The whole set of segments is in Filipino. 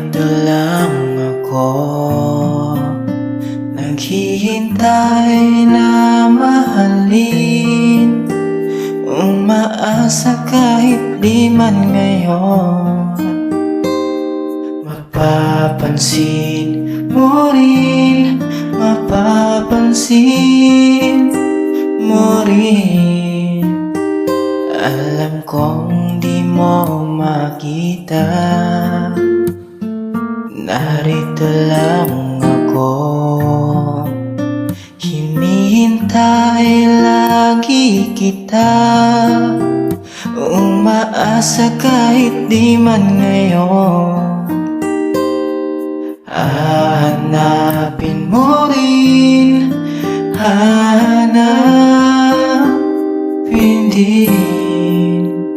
Narito lang ako, naghihintay na mahalin, umaasa kahit di man ngayon. Mapapansin mo rin, mapapansin mo rin. Alam kong di mo makita, narito lang ako, hinihintay lagi kita, umaasa kahit di man ngayon. Hahanapin mo rin, hahanapin din,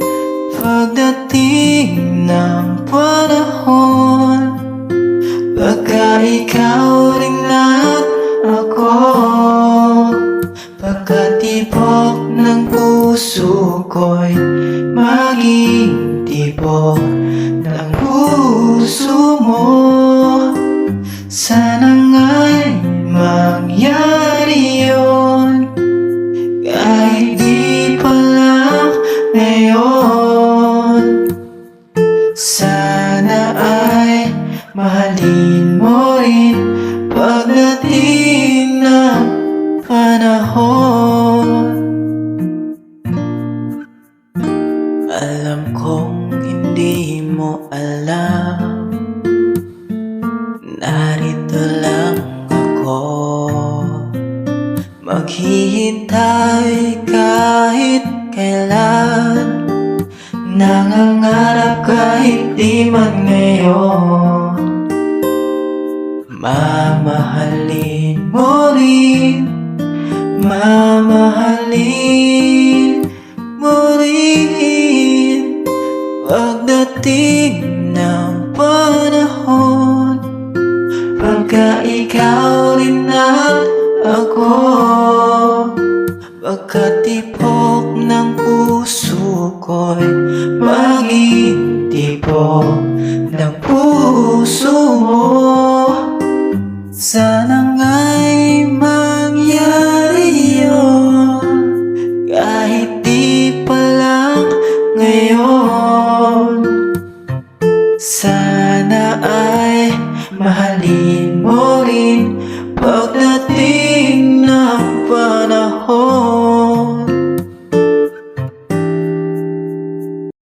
pagdating ng panahon, baka ikaw rin at ako, pagkatibok ng puso ko'y maging tibok ng puso mo. Sana nga'y mangyari yun, kahit di pa lang ngayon. Sana ay mahalin mo rin pagdating ng panahon. Alam kong hindi mo alam, narito lang ako, maghihintay kahit kailan, nangangarap kahit di man ngayon. Mamahalin mo rin, mamahalin mo rin, pagdating ng panahon, pagka ikaw rin at ako, pagkatibok ng puso ko'y maging tibok ng puso mo. Sana nga'y mangyari yun, kahit di pa lang ngayon. Sana ay mahalin mo rin pagdating